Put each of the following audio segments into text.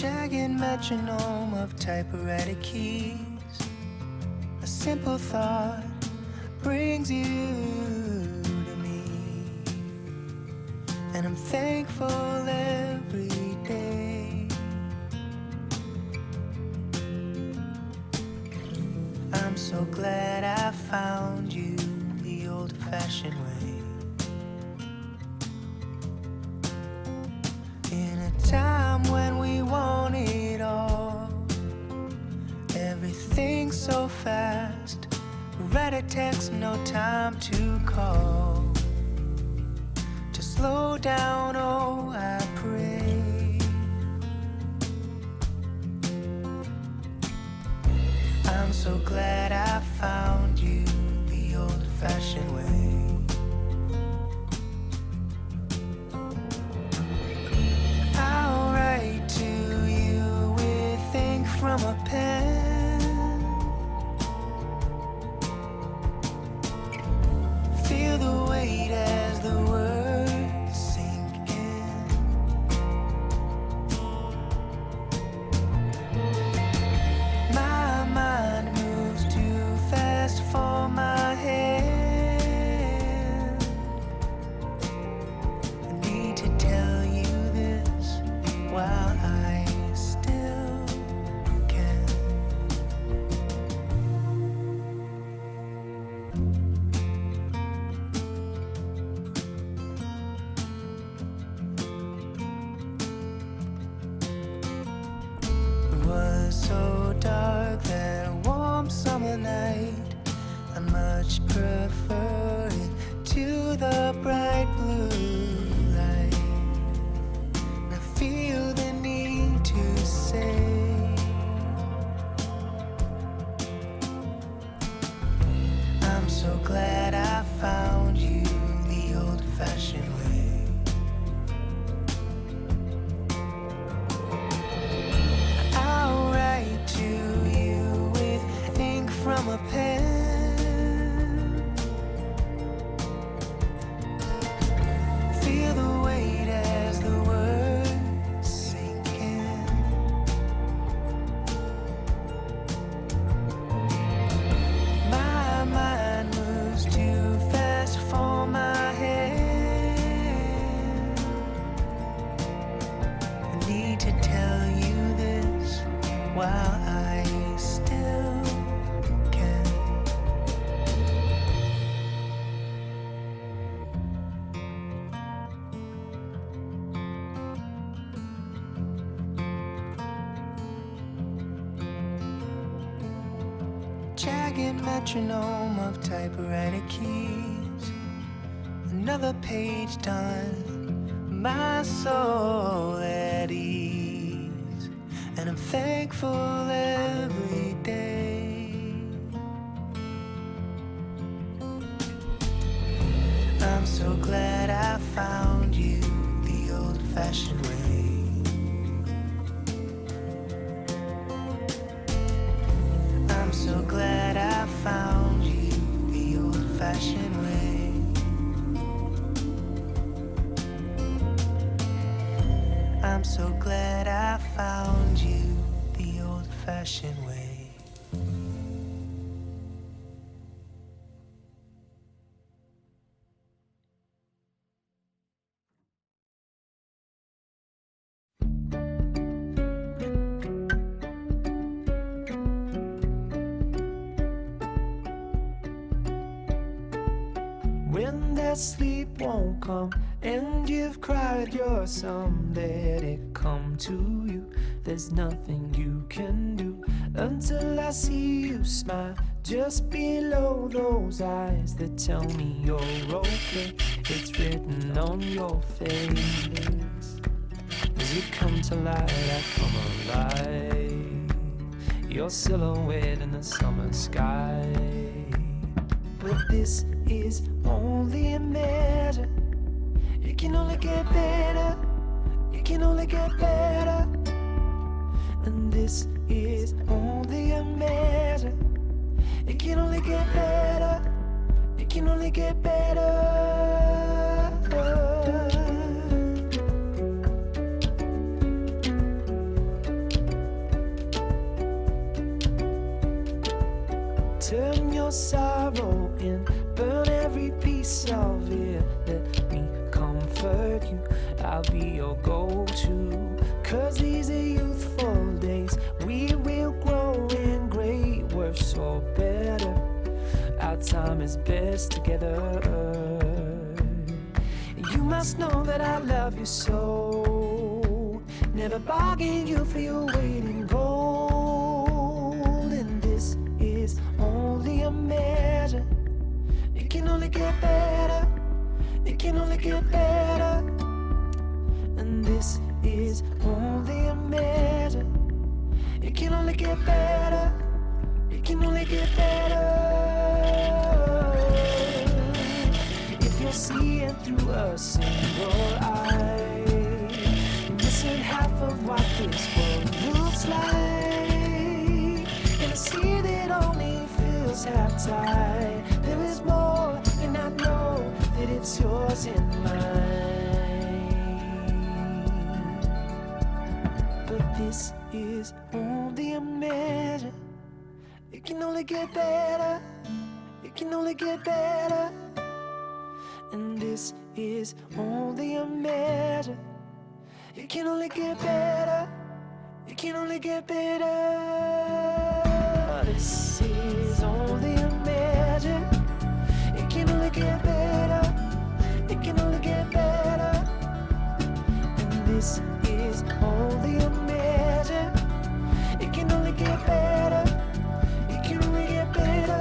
jagged metronome of typewriter keys. A simple thought brings you to me, and I'm thankful every day. I'm so glad I found you the old-fashioned way. In a time when we want it all, everything so fast. Write a text, no time to call. To slow down, oh, I pray. I'm so glad I found you the old-fashioned way. I'll write to you with ink from a pen. Feel the weight as the words sink in. My mind moves too fast for my hand. I need to tell you this while I still can. It was so dark that warm summer night. I much prefer it to the bright blue light. And I feel the need to say, I'm so glad I found you the old-fashioned way. I'll write to you with ink from a pen. Feel the weight as the words sink in. My mind moves too fast for my hand. I need to tell you this while I still can. Jagged metronome of typewriter keys. Another page done, my soul at ease. And I'm thankful every day. I'm so glad I found you the old-fashioned way. I'm so glad I found you the old-fashioned way. I'm so glad I found you the old-fashioned way. When that sleep won't come and you've cried your sum, let it come to you. There's nothing you can do until I see you smile just below those eyes that tell me you're okay. It's written on your face. As you come to light, I come alive. Your silhouette in the summer sky. But this is only a measure. It can only get better. It can only get better. And this is only a measure. It can only get better. It can only get better. Turn your sorrow in, burn every piece of it. Let me comfort you, I'll be your go-to. Cause these are youthful days, we will grow in great, worse or better. Our time is best together. You must know that I love you so, never bargain you for your weight in gold. And this is only a measure, it can only get better, it can only get better. And this is only a measure, it can only get better, it can only get better. If you're seeing through a single eye, you're missing half of what this world looks like. In a sea that only feels half tide, there is more, and I know that it's yours and mine. But this is only a measure, it can only get better, it can only get better. And this is only a measure, it can only get better, it can only get better. This is only a measure, it can only get better, it can only get better. And this is only a measure, it can only get better, it can only get better.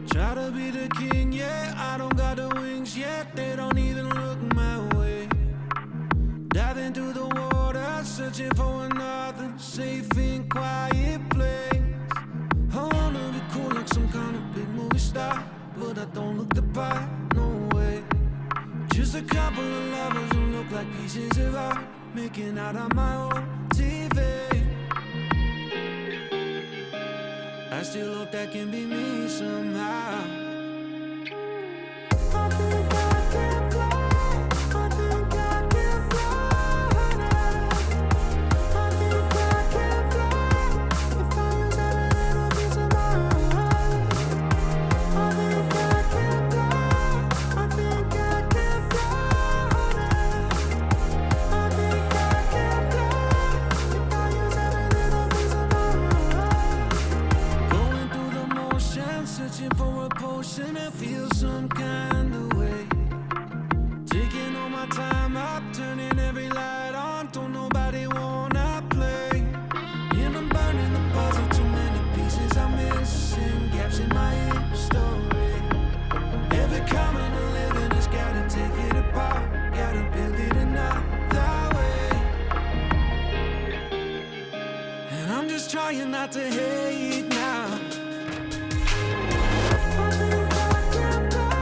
Try to be the king, yeah, I don't got the wings yet, they don't even look my way. Dive into the water, searching for another safe and quiet place. I wanna be cool like some kind of big movie star, but I don't look the part, no way. Just a couple of lovers who look like pieces of art, making out on my own TV. I still hope that can be me somehow. I think I can fly, I think I can fly now. I think I can fly, if I use every little piece of my heart. I think I can fly, I think I can fly now. I think I can fly, if I use every little piece of my heart. Going through the motions, searching for a potion and feel some kind of way. Taking all my time up, turning every light on, don't nobody wanna play. And I'm burning the puzzle, too many pieces I'm missing, gaps in my story. Every comment of living has gotta take it apart, gotta build it another way. And I'm just trying not to hate now. I think I can fly,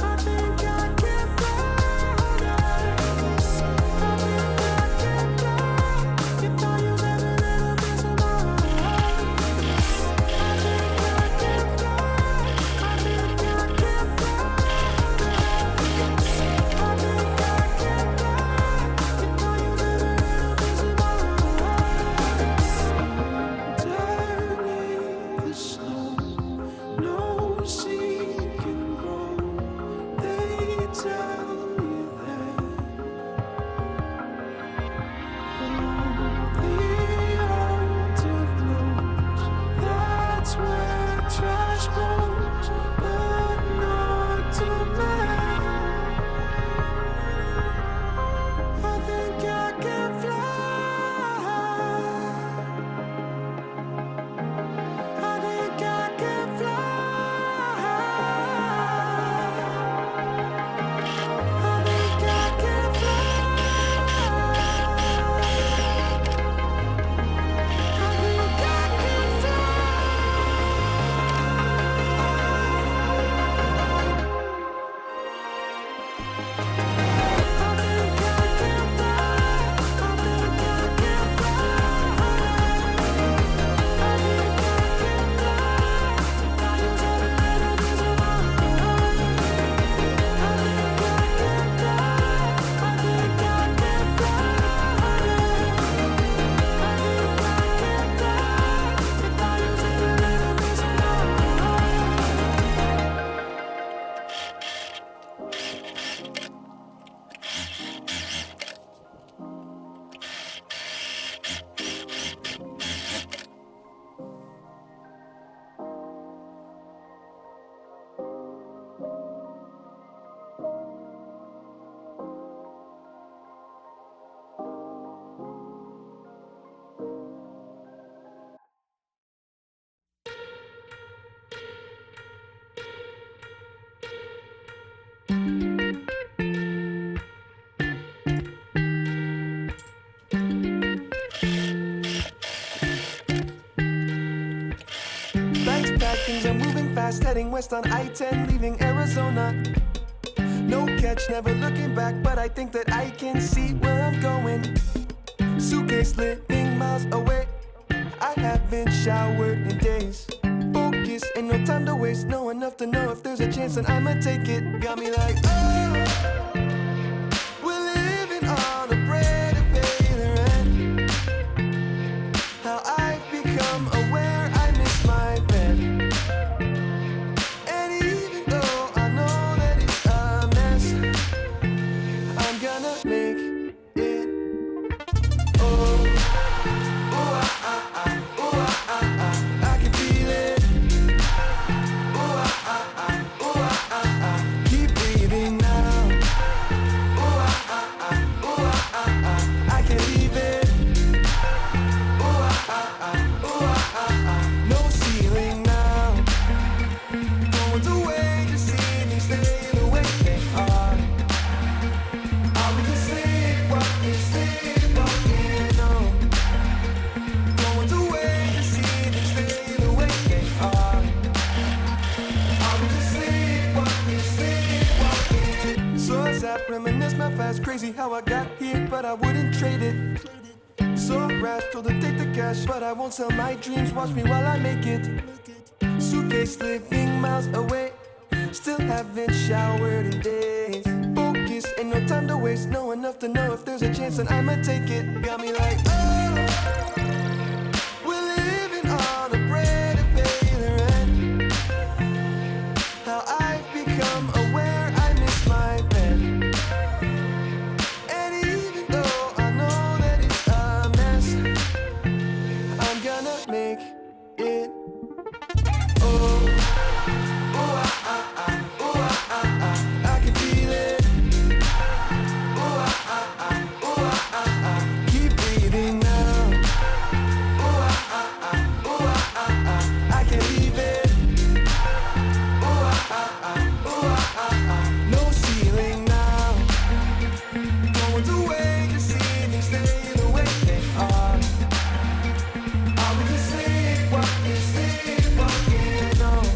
I think I can fly now. I think I can fly, if I use every little piece of my heart. I think I can fly, I think I can fly now. I think I can fly, if I use every little piece of my heart. Turning Bags packed, things are moving fast, heading west on I-10, leaving Arizona. No catch, never looking back, but I think that I can see where I'm going. Suitcase living miles away, I haven't showered in days. Focus, ain't no time to waste, know enough to know if there's a chance that I'ma take it. Got me like, oh, we're living on a prayer to pay the rent. How I've become aware I miss my bed. And even though I know that it's a mess, I'm gonna make it. Oh, ooh, ah, ah, ah, ooh, ah, ah, ah, I can feel it. Ooh, ah, ah, ah, ooh, ah, ah, ah, keep breathing now. Ooh, ah, ah, ah, ooh, ah, ah, ah, I can't leave it. Ooh, ah, ah, ah, ooh, ah, ah, ah, no ceiling now. Going away, just seeing stay the way they are. I'll be just sleepwalking, sleepwalking on. Going away, just seeing stay the way they are. I'll be just sleepwalking, sleepwalking. So I zap, reminisce my past, crazy how I got here, but I wouldn't trade it. So rash, told her take the cash, but I won't sell my dreams, watch me while I make it. Suitcase living miles away, still haven't showered in days. Focus, ain't no time to waste, know enough to know if there's a chance that I'ma take it. Got me like, oh, we're living on a prayer to pay the rent. How I've become aware I miss my bed. And even though I know that it's a mess, I'm gonna make it. Oh, ooh, ah, ah, ah, ooh, ah, ah, ah, I can feel it. Ooh, ah, ah, ah, ooh, ah, ah, ah, keep breathing now. Ooh, ah, ah, ah, ooh, ah, ah, ah, I can't leave it. Ooh, ah, ah, ah, ooh, ah, ah, ah, no ceiling now. Going away, just seeing stay the way they are. I'll be just sleepwalking, sleepwalking on.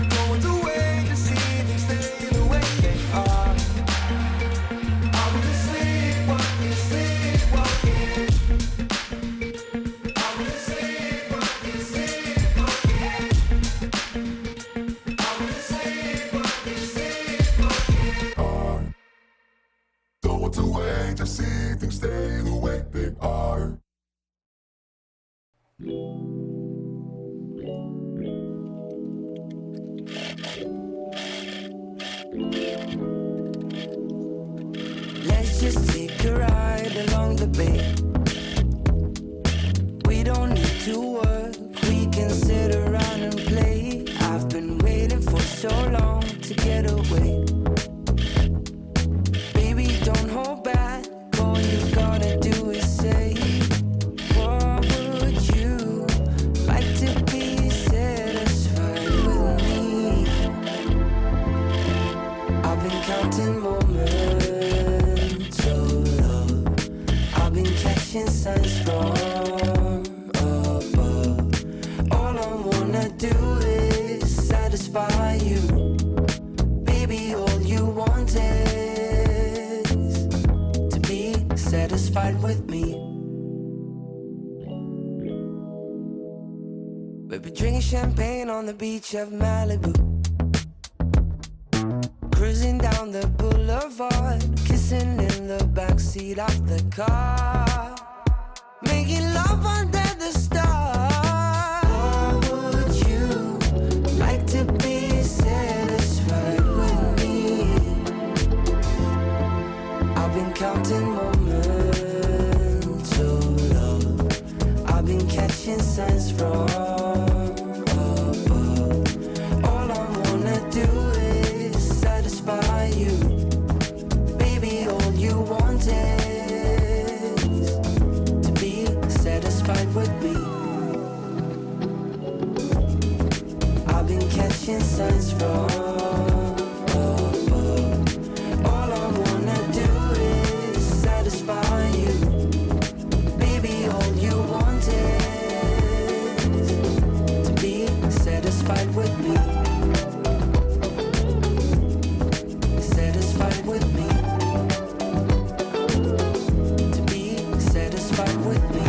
Going away, just seeing stay the way they are. I'll be just sleepwalking, sleepwalking. I'll be just sleepwalking, sleepwalking. I'll be just sleepwalking, sleepwalking on. Going away, just see things stay the way they are. Let's just take a ride along the bay. We don't need to work, we can sit around and play. I've been waiting for so long to get away. Baby, don't hold back, all you gotta do is say, what would you like to be satisfied with me? I've been counting moments of love, I've been catching signs from above. All I wanna do is satisfy you. Baby, all you want satisfied with me. We'll be drinking champagne on the beach of Malibu, cruising down the boulevard, kissing in the backseat of the car, making love under the stars. Or would you like to be satisfied with me? I've been counting moments of love, I've been catching signs from above. All I wanna do is satisfy you. Baby, all you want is to be satisfied with me. I've been catching signs from above. All I wanna do is satisfy you. Baby, all you want is to be satisfied with me. Satisfied with me. To be satisfied with me.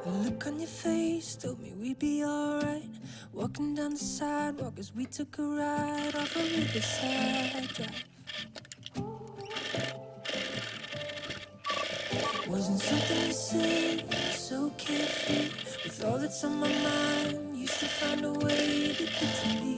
A look on your face told me we'd be alright. Walking down the sidewalk as we took a ride off a riverside drive. Wasn't something you said, so carefree. With all that's on my mind, used to find a way to get to me.